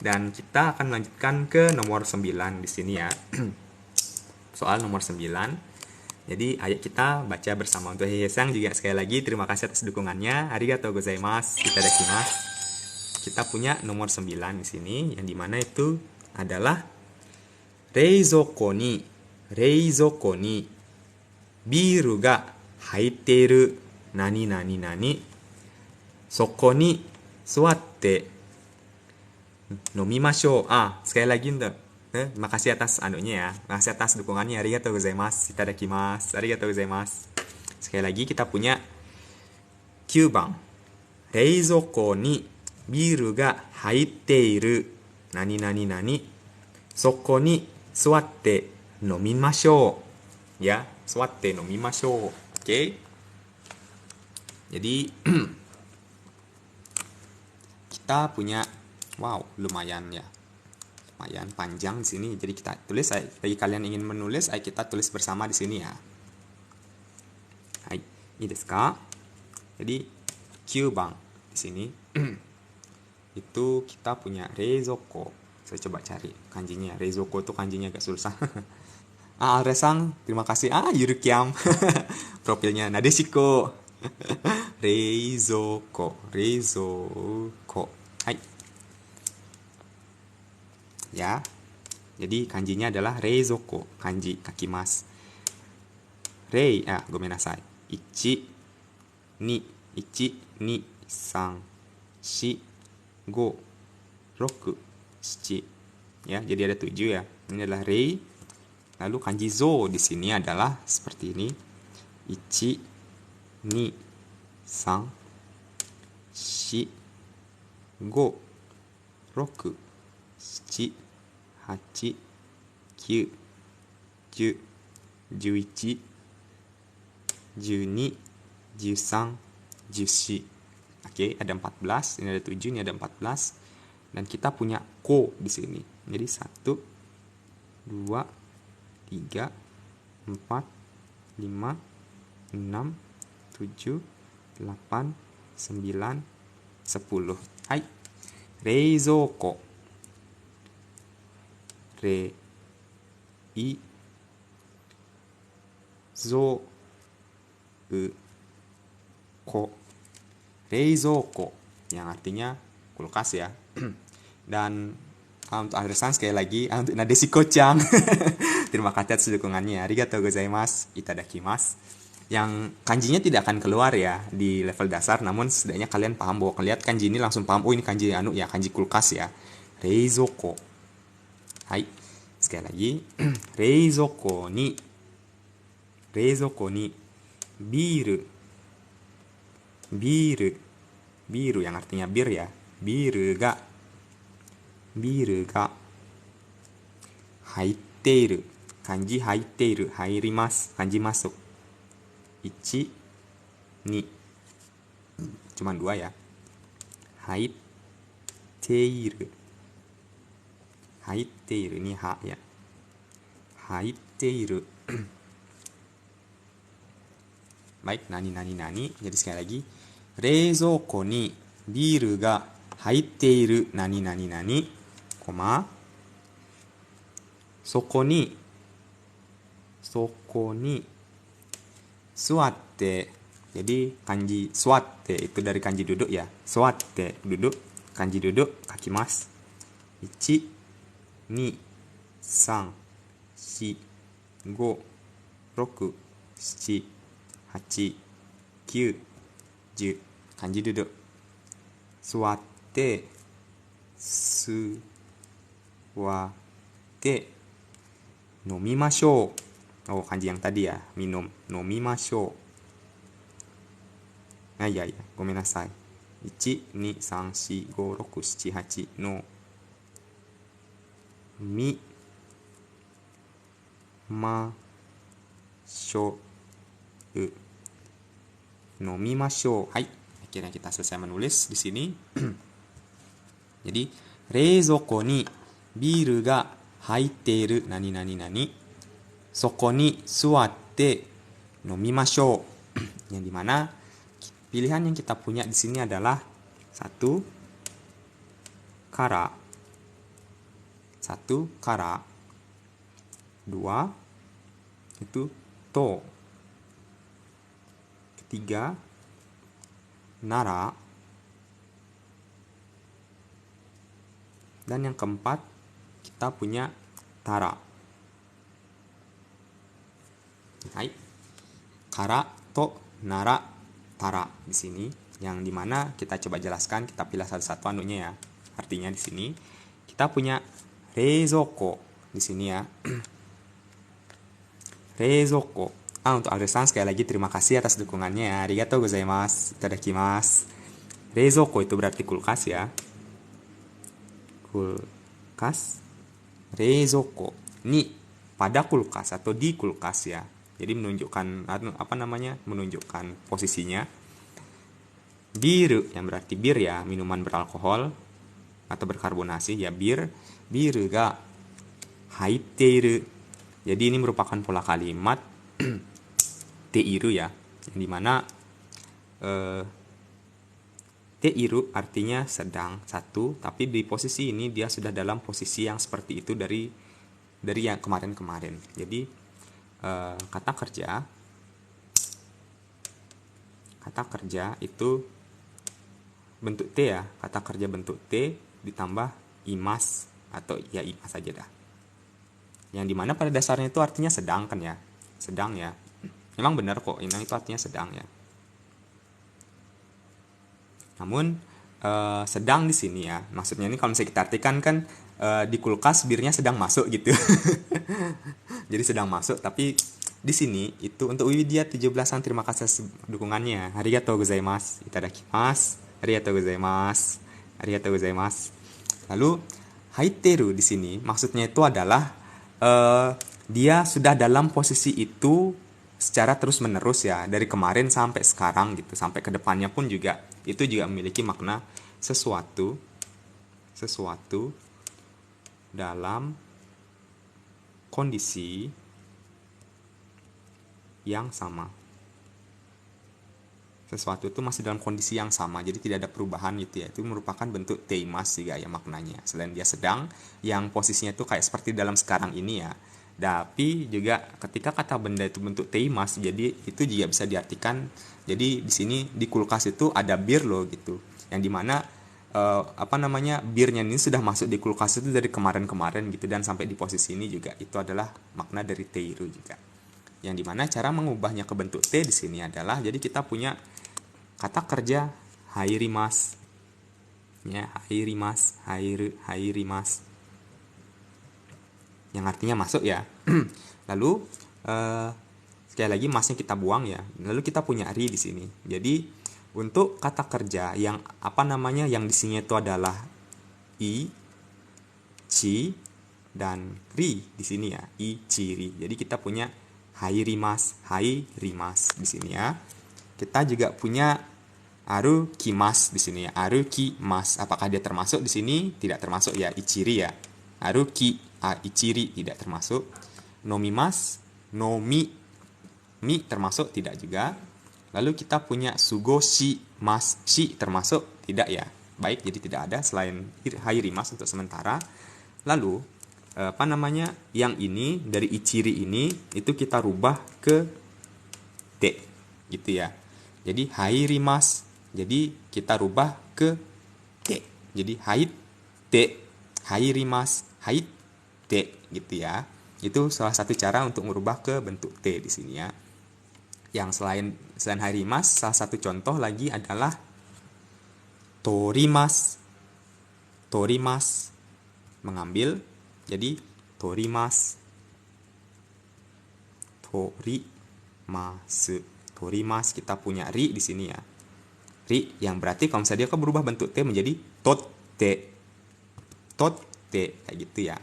Dan kita akan melanjutkan ke nomor 9 di sini ya. Soal nomor 9. Jadi ayo kita baca bersama. Untuk Hehe-sang juga sekali lagi terima kasih atas dukungannya. Arigatou gozaimasu. Itadakimasu. Kita punya nomor 9 di sini yang dimana itu adalah reizoko ni biru ga haiteru nani nani nani soko ni suatte nomimashou. Sekali lagi untuk makasih atas anunya ya. Makasih atas dukungannya. Arigatou gozaimasu. Itadakimasu. Arigatou gozaimasu. Sekali lagi kita punya 9番。冷蔵庫にビールが入っている。何々々。そこに座って飲みましょう。Ya, 座って飲みましょう。Oke. Jadi kita punya lumayan ya. Lumayan panjang di sini. Jadi kita tulis, bagi kalian ingin menulis, kita tulis bersama di sini ya. Hai, ini desu ka? Jadi 9 bang di sini itu kita punya reizoko. Saya coba cari kanjinya. Reizoko itu kanjinya agak susah. Resang, terima kasih. Yurukiam. Profilnya Nadeshiko. Reizoko. Hai. Ya. Jadi kanjinya adalah reizoko, kanji kakimasu. Gomenasai. 1 2 3 4 5 6 7 ya. Jadi ada 7 ya. Ini adalah rei. Lalu kanji zo di sini adalah seperti ini. 1 2 3 4 5 6 7 8 9 10 11 12 13 14. Oke, ada 14, ini ada 7, ini ada 14. Dan kita punya ko di sini. Jadi 1 2 3 4 5 6 7 8 9 10. Hai. Reizoko. Reizoko yang artinya kulkas ya. Dan untuk Adresan sekali lagi, untuk Nadeshiko-chan terima kasih atas dukungannya. Arigatou gozaimasu. Itadakimasu. Yang kanjinya tidak akan keluar ya di level dasar, namun setidaknya kalian paham bahwa kalian kanji ini langsung paham, ini kanji kanji kulkas ya. Reizoko. Hai. Sekali lagi. Reizoko ni biru yang artinya bir ya. Biru ga haiteiru. Kanji haiteiru, hairimasu, kanji masuk. 1 2 cuman 2 ya. Haiteiru ini ha ya. Haiteiru. Baik, nani. Jadi sekali lagi, reizoko ni biru ga haiteiru nani, koma, soko ni suatte. Jadi kanji suatte itu dari kanji duduk ya. Suatte duduk, kanji duduk, kakimasu. 1 2 3 4 5 6 7 8 9 10. Kanji duduk. Suatte nomimashou. Kanji yang tadi ya, minum. Nomimashou. Ya, gomenasai. 1 2 3 4 5 6 7 8 no mi ma shou. Nomimashou. Hai. Akhirnya kita selesai menulis di sini. Jadi, reizoko ni biru ga haiteiru nani nani nani. Soko ni suatte nomimashou. Yang dimana pilihan yang kita punya di sini adalah 1 kara 1 kara, 2 itu to, ketiga nara, dan yang keempat kita punya tara. Hai, kara, to, nara, tara di sini, yang dimana kita coba jelaskan, kita pilih satu-satu anunya ya. Artinya di sini kita punya reizoko di sini ya. Reizoko. Untuk Aldesan sekali lagi terima kasih atas dukungannya ya. Arigatou gozaimasu. Itadakimasu. Reizoko itu berarti kulkas ya. Kulkas. Reizoko. Ni pada kulkas atau di kulkas ya. Jadi menunjukkan menunjukkan posisinya. Biru yang berarti bir ya, minuman beralkohol atau berkarbonasi ya, bir. Biru ga haiteiru. Jadi ini merupakan pola kalimat teiru ya, yang dimana teiru artinya sedang satu, tapi di posisi ini dia sudah dalam posisi yang seperti itu dari yang kemarin-kemarin. Jadi kata kerja itu bentuk T ya, kata kerja bentuk T ditambah imas atau ya imas saja dah. Yang dimana pada dasarnya itu artinya sedang kan ya, sedang ya. Memang benar kok, ini itu artinya sedang ya. Namun sedang di sini ya, maksudnya ini kalau misalnya kita artikan kan di kulkas birnya sedang masuk gitu. Jadi sedang masuk, tapi di sini itu untuk Widya 17-an, terima kasih dukungannya. Arigatou gozaimasu. Itadakimasu. Arigatou gozaimasu. Arigatou gozaimasu. Lalu haiteru di sini maksudnya itu adalah dia sudah dalam posisi itu secara terus menerus ya, dari kemarin sampai sekarang gitu, sampai ke depannya pun juga itu juga memiliki makna sesuatu dalam kondisi yang sama. Sesuatu itu masih dalam kondisi yang sama, jadi tidak ada perubahan gitu ya. Itu merupakan bentuk teimas juga ya maknanya. Selain dia sedang, yang posisinya itu kayak seperti dalam sekarang ini ya. Tapi juga ketika kata benda itu bentuk teimas, jadi itu juga bisa diartikan. Jadi di sini di kulkas itu ada bir loh gitu. Yang dimana birnya ini sudah masuk di kulkas itu dari kemarin-kemarin gitu, dan sampai di posisi ini juga itu adalah makna dari teiru juga. Yang dimana cara mengubahnya ke bentuk T di sini adalah, jadi kita punya kata kerja hairimas ya, hairimas yang artinya masuk ya. Lalu sekali lagi masnya kita buang ya. Lalu kita punya ri di sini. Jadi untuk kata kerja yang yang di sini itu adalah i, chi, dan ri di sini ya, i, chi, ri. Jadi kita punya hairimas di sini ya. Kita juga punya arukimas di sini ya, arukimas. Apakah dia termasuk di sini? Tidak termasuk ya, ichiri ya. Ichiri tidak termasuk. Nomimas, mi termasuk tidak juga. Lalu kita punya sugoshi mas, shi termasuk tidak ya. Baik, jadi tidak ada selain hairimas untuk sementara. Lalu yang ini dari ichiri ini itu kita rubah ke te gitu ya. Jadi hairimas, jadi kita rubah ke te. Jadi hait te, hairimas, hait te gitu ya. Itu salah satu cara untuk merubah ke bentuk T di sini ya. Yang selain hairimas, salah satu contoh lagi adalah torimas. Torimas mengambil, jadi torimas. Torimas kita punya ri di sini ya. Ri yang berarti kalau misalnya dia berubah bentuk T menjadi totte. Totte kayak gitu ya.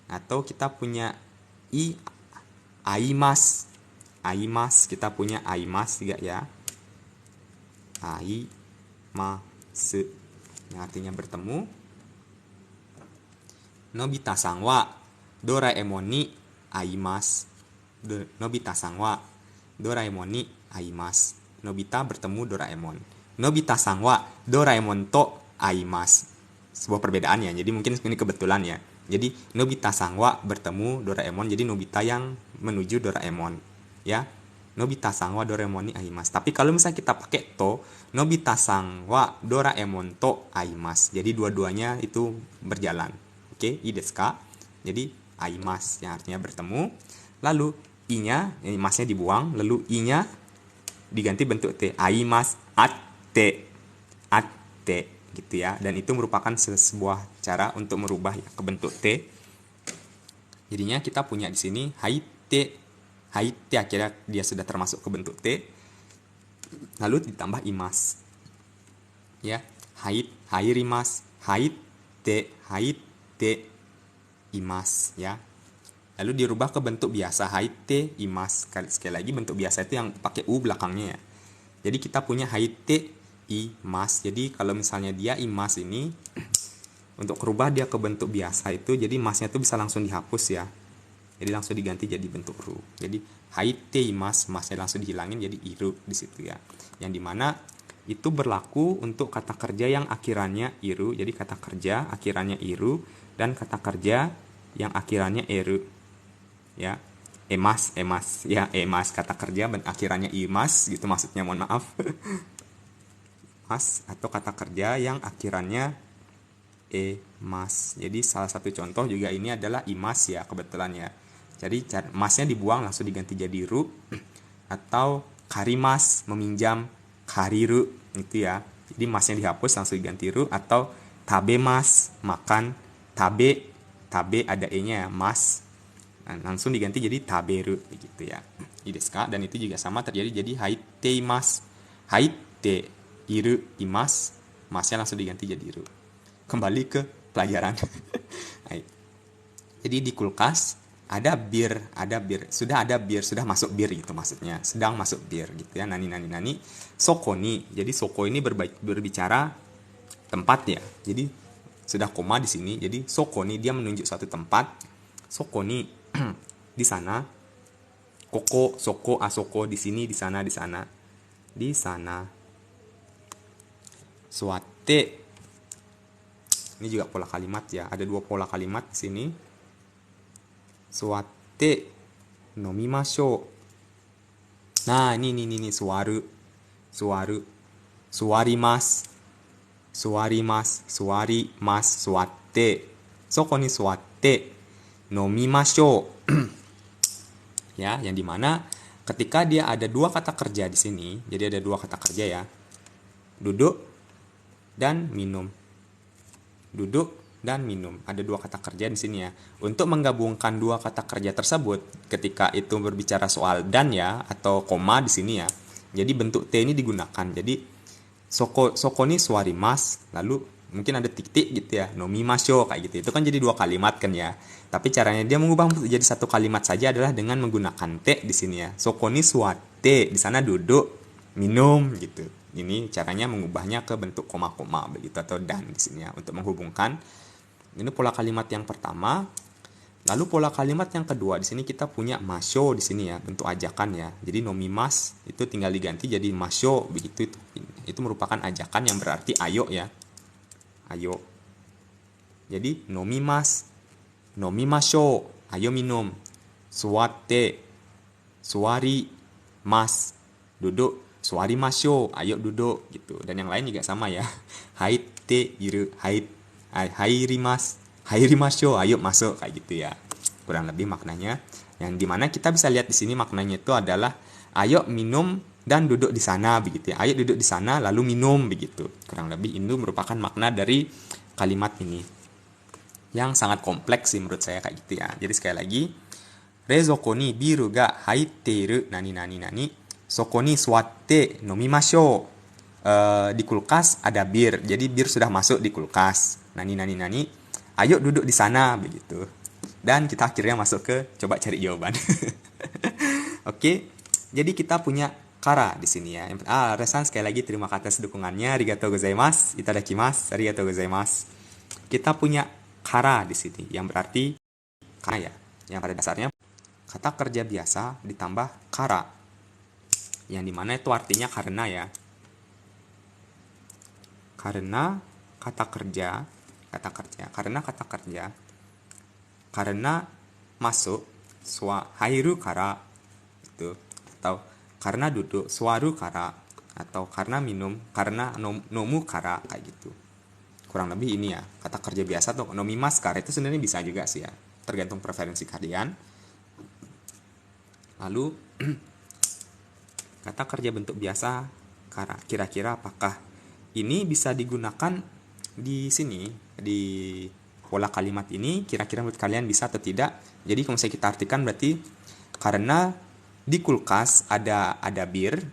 Atau kita punya aimas. Aimas, kita punya aimas juga ya. Aimasu yang artinya bertemu. Nobita-san wa Doraemon ni aimasu. Nobita-san wa Doraemon ni aimasu. Nobita bertemu Doraemon. Nobita-san wa Doraemon to aimasu. sebuah perbedaannya. Jadi mungkin ini kebetulan ya. Jadi Nobita Sangwa bertemu Doraemon, jadi Nobita yang menuju Doraemon ya. Nobita Sangwa Doraemon ni aimasu. Tapi kalau misalnya kita pakai to, Nobita Sangwa Doraemon to aimasu. Jadi dua-duanya itu berjalan. Oke, i desu ka? Jadi aimasu yang artinya bertemu. Lalu i-nya, masnya dibuang, lalu i-nya diganti bentuk t. Aimasu atte. Atte gitu ya. Dan itu merupakan sebuah cara untuk merubah ya, ke bentuk t. Jadinya kita punya di sini haite. Haite akhirnya dia sudah termasuk ke bentuk T. Lalu ditambah imas. Ya, hairimas, haite, imas ya. Lalu dirubah ke bentuk biasa haite, imas. Sekali lagi bentuk biasa itu yang pakai u belakangnya ya. Jadi kita punya haite, imas. Jadi kalau misalnya dia imas ini untuk merubah dia ke bentuk biasa itu, jadi masnya itu bisa langsung dihapus ya. Jadi langsung diganti jadi bentuk ru. Jadi haite imas, masnya langsung dihilangin jadi iru di situ ya. Yang dimana itu berlaku untuk kata kerja yang akhirannya iru. Jadi kata kerja akhirannya iru dan kata kerja yang akhirannya eru. Ya, emas ya, emas kata kerja akhirannya imas gitu maksudnya, mohon maaf. Mas atau kata kerja yang akhirannya emas. Jadi salah satu contoh juga ini adalah imas ya, kebetulan ya. Jadi masnya dibuang langsung diganti jadi ru, atau karimas meminjam, kariru itu ya. Jadi masnya dihapus langsung diganti ru, atau tabemas makan, tabe ada e-nya ya, mas. Nah, langsung diganti jadi taberu begitu ya. Desu ka? Dan itu juga sama terjadi jadi haite imas. Haite iru imas, masnya langsung diganti jadi ru. Kembali ke pelajaran. Jadi di kulkas ada bir, sudah masuk bir gitu maksudnya, sedang masuk bir gitu ya. Nani soko ni, jadi soko ini berbicara tempat ya. Jadi sudah koma di sini, jadi soko ni dia menunjuk suatu tempat. Soko ni di sana. Koko, soko, asoko di sini, di sana, di sana. Suate, ini juga pola kalimat ya, ada dua pola kalimat di sini. Suatte nomimashou. Nah, ini suwaru. Suwarimasu. Suwatte. Soko ni suwatte nomimashou. Ya, yang dimana ketika dia ada dua kata kerja di sini, jadi ada dua kata kerja ya. Duduk dan minum. Duduk dan minum. Ada dua kata kerja di sini ya. Untuk menggabungkan dua kata kerja tersebut ketika itu berbicara soal dan ya atau koma di sini ya. Jadi bentuk T ini digunakan. Jadi soko ni suwarimas, lalu mungkin ada titik gitu ya. Nomimashou kayak gitu. Itu kan jadi dua kalimat kan ya. Tapi caranya dia mengubah jadi satu kalimat saja adalah dengan menggunakan T di sini ya. Soko ni suwatte, di sana duduk, minum gitu. Ini caranya mengubahnya ke bentuk koma-koma begitu atau dan di sini ya untuk menghubungkan. Ini pola kalimat yang pertama. Lalu pola kalimat yang kedua di sini kita punya masho di sini ya, bentuk ajakan ya. Jadi nomimas itu tinggal diganti jadi masho begitu. Itu merupakan ajakan yang berarti ayo ya. Ayo. Jadi nomimas, nomimasho, ayo minum. Suwatte, suwari, mas, duduk. Suwarimashou, ayo duduk gitu. Dan yang lain juga sama ya. Haite iru, hairimashou, ayo masuk kayak gitu ya. Kurang lebih maknanya. Yang dimana kita bisa lihat di sini maknanya itu adalah ayo minum dan duduk di sana begitu ya. Ayo duduk di sana lalu minum begitu. Kurang lebih itu merupakan makna dari kalimat ini. Yang sangat kompleks sih menurut saya kayak gitu ya. Jadi sekali lagi, rezoko ni biru ga haiteiru nani. Soko ni suwatte nomimashou. Di kulkas ada bir. Jadi bir sudah masuk di kulkas. Nani. Ayo duduk di sana begitu. Dan kita akhirnya masuk ke coba cari jawaban. Oke. Jadi kita punya kara di sini ya. Resan sekali lagi terima kasih atas dukungannya. Arigatou gozaimasu. Itadakimasu. Arigatou gozaimasu. Kita punya kara di sini yang berarti kara ya. Yang pada dasarnya kata kerja biasa ditambah kara. Yang dimana itu artinya karena ya. Karena kata kerja kata kerja. Karena masuk hairu kara itu, atau karena duduk suaru kara, atau karena minum karena nomu kara, kayak gitu. Kurang lebih ini ya kata kerja biasa tuh. Nomimas kara itu sebenarnya bisa juga sih ya, tergantung preferensi kalian. Lalu kata kerja bentuk biasa kara, kira-kira apakah ini bisa digunakan di sini, di pola kalimat ini, kira-kira menurut kalian bisa atau tidak? Jadi kalau misalnya kita artikan berarti karena di kulkas ada bir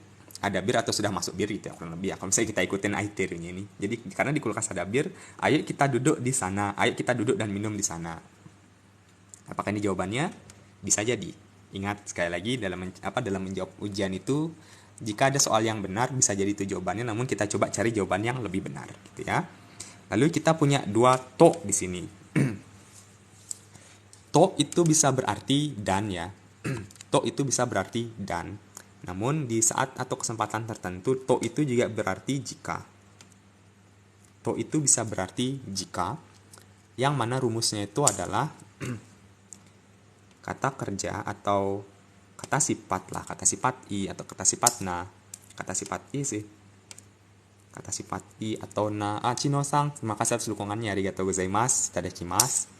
atau sudah masuk bir gitu ya, kurang lebih ya. Kalau misalnya kita ikutin ITR-nya ini. Jadi karena di kulkas ada bir, ayo kita duduk di sana, ayo kita duduk dan minum di sana. Apakah ini jawabannya? Bisa jadi. Ingat sekali lagi dalam menjawab ujian itu, jika ada soal yang benar bisa jadi itu jawabannya, namun kita coba cari jawaban yang lebih benar gitu ya. Lalu kita punya dua to di sini. To itu bisa berarti dan ya. To itu bisa berarti dan. Namun di saat atau kesempatan tertentu to itu juga berarti jika. To itu bisa berarti jika, yang mana rumusnya itu adalah kata kerja atau kata sifat lah, kata sifat i atau kata sifat na. Kata sifat i sih. Kata sifat i atau na. Chino-san, terima kasih atas dukungannya, arigatou gozaimasu, itadakimasu.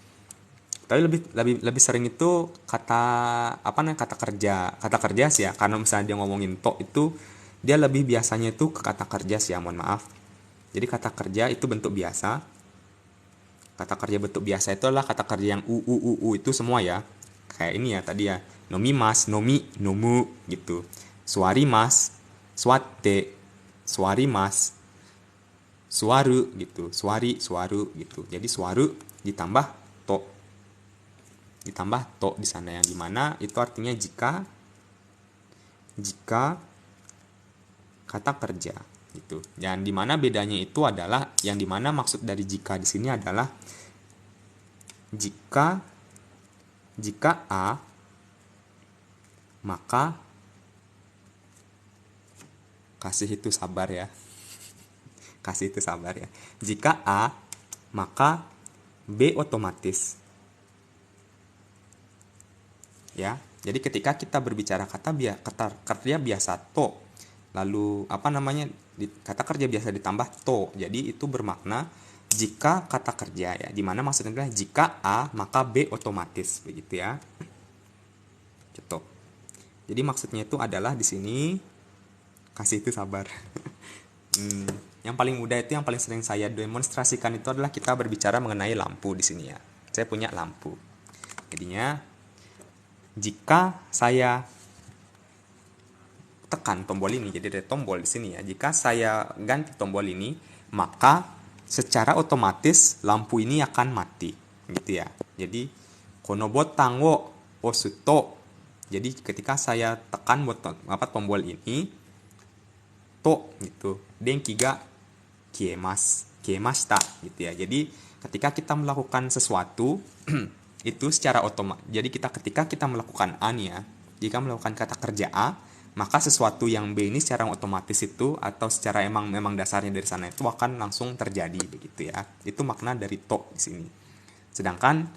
Tapi lebih sering itu kata kerja sih ya, karena misalnya dia ngomongin to itu dia lebih biasanya itu ke kata kerja sih ya, mohon maaf. Jadi kata kerja itu bentuk biasa. Kata kerja bentuk biasa itu adalah kata kerja yang u itu semua ya. Kayak ini ya tadi ya, nomimas, nomi, nomu gitu. Suarimas, suate, suarimas, suaru gitu, suari, suaru gitu. Jadi suaru ditambah to di sana, yang dimana itu artinya jika kata kerja gitu. Dan dimana bedanya itu adalah, yang dimana maksud dari jika di sini adalah jika A maka kasih itu sabar ya. Jika A maka B otomatis. Ya, jadi ketika kita berbicara kata kerja biasa to, lalu kata kerja biasa ditambah to, jadi itu bermakna jika kata kerja ya, dimana maksudnya adalah jika A maka B otomatis, begitu ya. Gitu. Jadi maksudnya itu adalah di sini kasih itu sabar. Yang paling mudah itu, yang paling sering saya demonstrasikan itu adalah kita berbicara mengenai lampu di sini ya. Saya punya lampu. Jadinya jika saya tekan tombol ini, jadi ada tombol di sini ya. Jika saya ganti tombol ini, maka secara otomatis lampu ini akan mati, gitu ya. Jadi kono botang wo osuto. Jadi ketika saya tekan tombol ini, to gitu, denki ga kiemashita gitu ya. Jadi ketika kita melakukan sesuatu itu secara otomatis. Jadi ketika kita melakukan A nih ya, jika melakukan kata kerja A, maka sesuatu yang B ini secara otomatis itu, atau secara memang dasarnya dari sana itu akan langsung terjadi, begitu ya. Itu makna dari to di sini. Sedangkan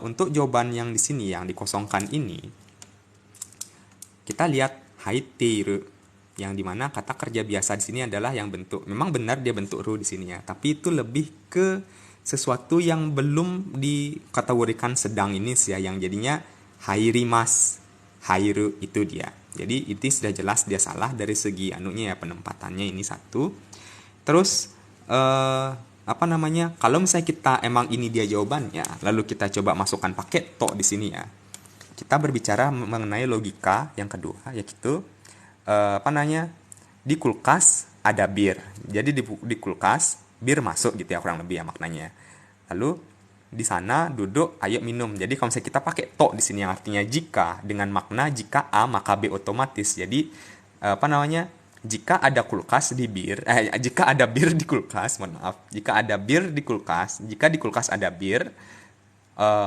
untuk jawaban yang di sini yang dikosongkan ini, kita lihat haiteiru, yang dimana kata kerja biasa di sini adalah yang bentuk, memang benar dia bentuk ru di sini ya, tapi itu lebih ke sesuatu yang belum dikategorikan sedang ini sih ya, yang jadinya hairimas, hairu itu dia. Jadi itu sudah jelas dia salah dari segi anunya ya, penempatannya ini satu. Terus kalau misalnya kita emang ini dia jawabannya, lalu kita coba masukkan pakai to di sini ya. Kita berbicara mengenai logika yang kedua, yaitu di kulkas ada bir. Jadi di kulkas bir masuk gitu ya, kurang lebih ya maknanya. Lalu di sana duduk, ayo minum. Jadi kalau misalnya kita pakai to di sini yang artinya jika, dengan makna jika A maka B otomatis. Jadi jika ada kulkas di bir, jika ada bir di kulkas, jika ada bir di kulkas, jika di kulkas ada bir,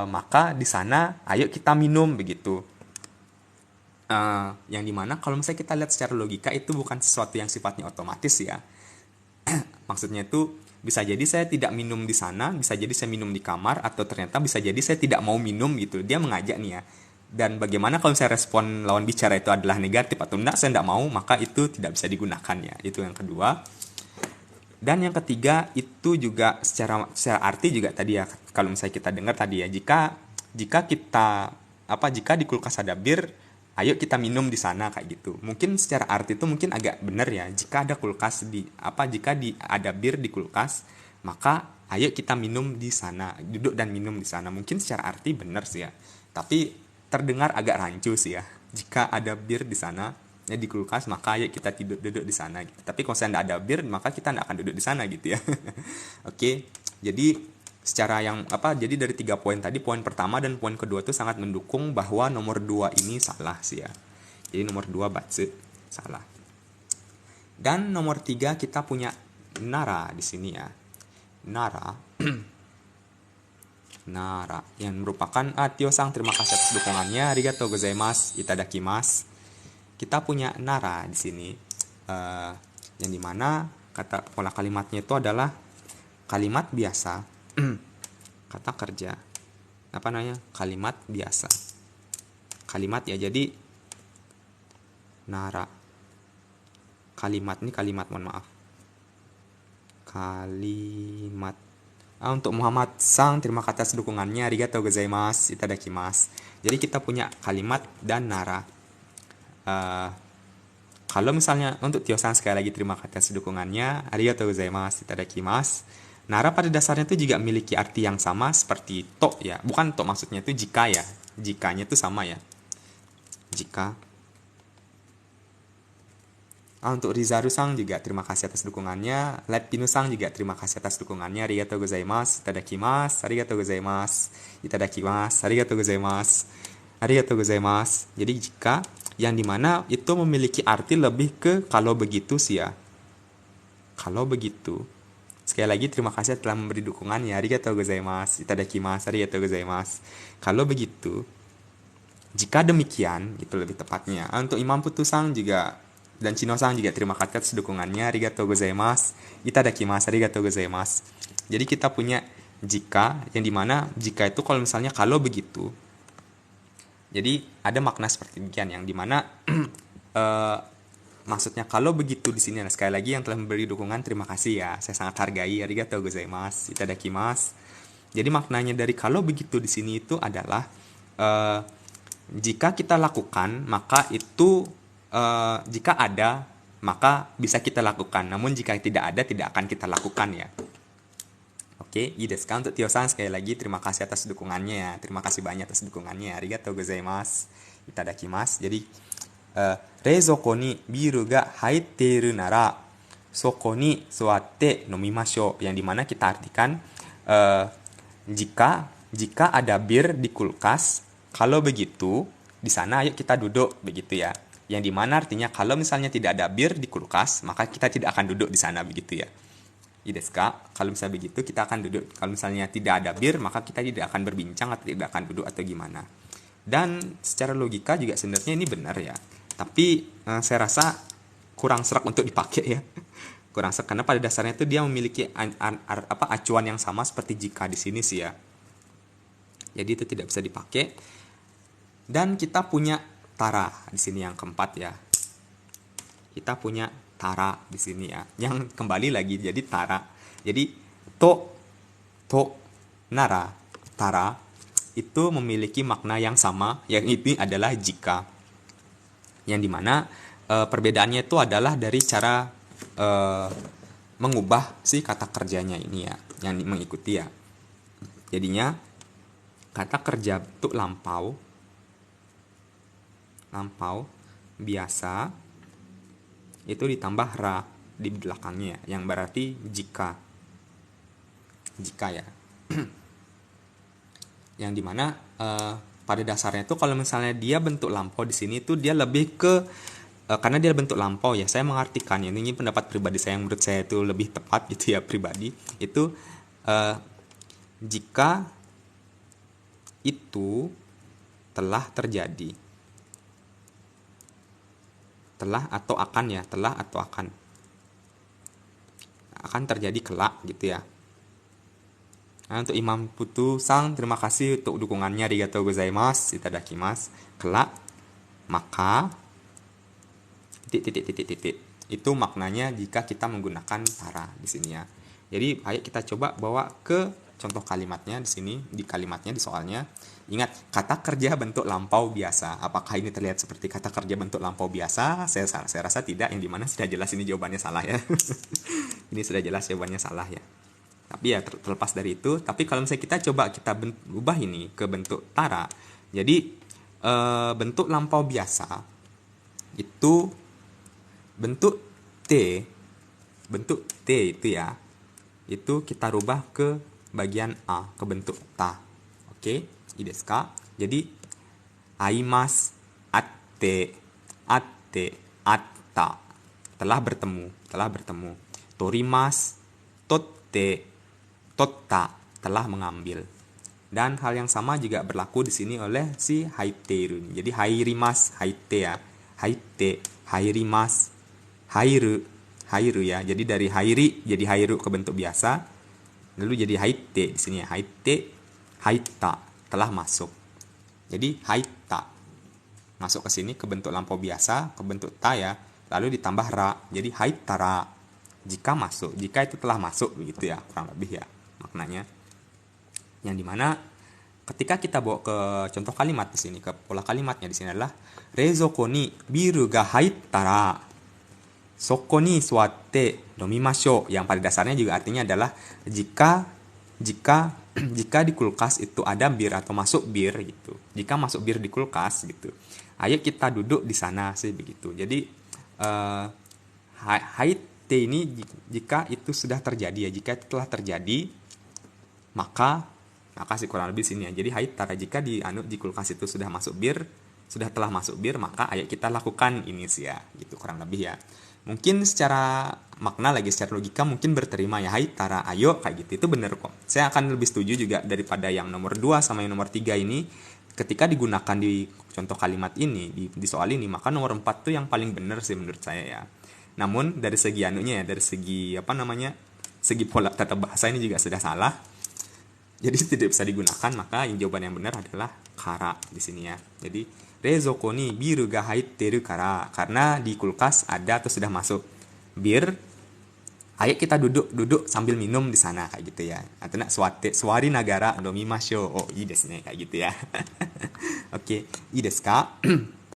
maka di sana ayo kita minum, begitu. Yang dimana kalau misalnya kita lihat secara logika itu bukan sesuatu yang sifatnya otomatis ya. Maksudnya itu Bisa jadi saya tidak minum di sana, bisa jadi saya minum di kamar, atau ternyata bisa jadi saya tidak mau minum gitu. Dia mengajak nih ya. Dan bagaimana kalau saya respon lawan bicara itu adalah negatif atau enggak, saya tidak mau, maka itu tidak bisa digunakan ya. Itu yang kedua. Dan yang ketiga itu juga secara arti juga tadi ya, kalau misalnya kita dengar tadi ya, jika kita jika di kulkas ada bir, ayo kita minum di sana kayak gitu. Mungkin secara arti itu mungkin agak benar ya. Jika ada kulkas ada bir di kulkas, maka ayo kita minum di sana, duduk dan minum di sana. Mungkin secara arti benar sih ya. Tapi terdengar agak rancu sih ya. Jika ada bir di sana, ya di kulkas, maka ayo kita duduk di sana gitu. Tapi kalau saya tidak ada bir, maka kita tidak akan duduk di sana gitu ya. Oke, jadi jadi dari 3 poin tadi, poin pertama dan poin kedua itu sangat mendukung bahwa nomor 2 ini salah sih ya. Jadi nomor 2 batse salah. Dan nomor 3 kita punya nara di sini ya. Nara Nara yang merupakan Tio-sang, terima kasih atas dukungannya. Arigatou gozaimasu, itadakimasu. Kita punya nara di sini, yang dimana kata pola kalimatnya itu adalah kalimat biasa, kata kerja, kalimat biasa, kalimat ya. Jadi nara, kalimat ini kalimat. Untuk Muhammad Sang, terima kasih atas dukungannya. Arigatou gozaimasu, itadakimasu. Jadi kita punya kalimat dan nara. Kalau misalnya untuk Tio-san, sekali lagi terima kasih atas dukungannya. Arigatou gozaimasu, itadakimasu. Nara pada dasarnya itu juga memiliki arti yang sama seperti to ya. Bukan to, maksudnya itu jika ya. Jikanya itu sama ya. Jika. Untuk Rizaru-sang juga terima kasih atas dukungannya. Lepinu-sang juga terima kasih atas dukungannya. Arigatou gozaimasu, itadakimasu. Arigatou gozaimasu, itadakimasu. Arigatou gozaimasu. Arigatou gozaimasu. Jadi jika, yang dimana itu memiliki arti lebih ke kalau begitu sih ya. Kalau begitu. Sekali lagi terima kasih telah memberi dukungannya. Arigatou gozaimasu, itadakimasu. Arigatou gozaimasu. Kalau begitu, jika demikian, itu lebih tepatnya. Untuk Imam Putu-sang juga dan Chino-sang juga terima kasih atas dukungannya. Arigatou gozaimasu, itadakimasu. Arigatou gozaimasu. Jadi kita punya jika, yang dimana jika itu kalau misalnya kalau begitu. Jadi ada makna seperti demikian, yang dimana maksudnya kalau begitu di sini. Nah, sekali lagi yang telah memberi dukungan terima kasih ya, saya sangat hargai. Arigatou gozaimasu, itadakimasu. Jadi maknanya dari kalau begitu di sini itu adalah jika kita lakukan maka itu jika ada maka bisa kita lakukan, namun jika tidak ada tidak akan kita lakukan ya. Oke, desu untuk Tio-san, sekali lagi terima kasih atas dukungannya ya. Terima kasih banyak atas dukungannya. Arigatou gozaimasu, itadakimasu. Jadi reizouko ni biru ga haiteiru nara soko ni suatte nomimashou, yang dimana kita artikan jika ada bir di kulkas, kalau begitu di sana ayo kita duduk begitu ya. Yang dimana artinya kalau misalnya tidak ada bir di kulkas, maka kita tidak akan duduk di sana begitu ya. Kalau misalnya begitu kita akan duduk. Kalau misalnya tidak ada bir, maka kita tidak akan berbincang atau tidak akan duduk atau gimana. Dan secara logika juga sebenarnya ini benar ya. Tapi saya rasa kurang serak untuk dipakai ya. Kurang serak karena pada dasarnya itu dia memiliki acuan yang sama seperti jika di sini sih ya. Jadi itu tidak bisa dipakai. Dan kita punya tara di sini yang keempat ya. Kita punya tara di sini ya. Yang kembali lagi jadi tara. Jadi to nara, tara itu memiliki makna yang sama, yang ini adalah jika. Yang dimana perbedaannya itu adalah dari cara mengubah si kata kerjanya ini ya, yang mengikuti ya. Jadinya kata kerja untuk lampau biasa itu ditambah ra di belakangnya, yang berarti jika ya. Yang dimana pada dasarnya itu kalau misalnya dia bentuk lampau di sini itu dia lebih ke karena dia bentuk lampau ya, saya mengartikan ya, ini pendapat pribadi saya yang menurut saya itu lebih tepat gitu ya, pribadi itu jika itu telah terjadi, telah atau akan ya, telah atau akan. akan terjadi kelak gitu ya. Nah, untuk Imam Putu Sang, terima kasih untuk dukungannya. Arigatou gozaimasu, itadakimasu. Kelak, maka titik. Itu maknanya jika kita menggunakan tara di sini ya. Jadi ayo kita coba bawa ke contoh kalimatnya di sini, di kalimatnya di soalnya. Ingat, kata kerja bentuk lampau biasa. Apakah ini terlihat seperti kata kerja bentuk lampau biasa? Saya rasa tidak, yang dimana sudah jelas ini jawabannya salah ya. Ini sudah jelas jawabannya salah ya. Tapi ya terlepas dari itu, tapi kalau misalnya kita coba kita ubah ini ke bentuk tara. Jadi bentuk lampau biasa itu bentuk T itu ya, itu kita rubah ke bagian A, ke bentuk ta. Oke, i desu ka? Jadi aimas, atte, atta, telah bertemu. Torimas, totta, telah mengambil. Dan hal yang sama juga berlaku di sini oleh si haiteru. Jadi hairimas, haite ya. Haite, hairimas, hairu ya. Jadi dari hairi jadi hairu ke bentuk biasa. Lalu jadi haite di sini ya. Haite, haita, telah masuk. Jadi haita masuk ke sini ke bentuk lampau biasa, ke bentuk ta ya. Lalu ditambah ra. Jadi haitara. Jika masuk, jika itu telah masuk begitu ya, kurang lebih ya maknanya. Yang dimana ketika kita bawa ke contoh kalimat di sini, ke pola kalimatnya di sini adalah rezoko ni biru ga haittara soko ni suatte nomimashou, yang pada dasarnya juga artinya adalah jika di kulkas itu ada bir atau masuk bir gitu. Jika masuk bir di kulkas gitu, ayo kita duduk di sana sih begitu. Jadi haite ini jika itu sudah terjadi ya, jika itu telah terjadi maka sih kurang lebih sini ya. Jadi haitara jika di kulkas itu sudah telah masuk bir, maka ayo kita lakukan ini sih ya, gitu kurang lebih ya. Mungkin secara makna lagi, secara logika mungkin berterima ya, haitara ayo kayak gitu, itu bener kok. Saya akan lebih setuju juga daripada yang nomor 2 sama yang nomor 3 ini. Ketika digunakan di contoh kalimat ini, di soal ini, maka nomor 4 tuh yang paling bener sih menurut saya ya. Namun dari segi dari segi segi pola tata bahasa ini juga sudah salah. Jadi tidak bisa digunakan, maka jawaban yang benar adalah kara di sini ya. Jadi rezoko ni biru ga haitteru kara, karena di kulkas ada atau sudah masuk bir. Ayo kita duduk sambil minum di sana kayak gitu ya. Atau suari nagara nomimashou. Oh, i desu ne kayak gitu ya. Oke, i desu ka?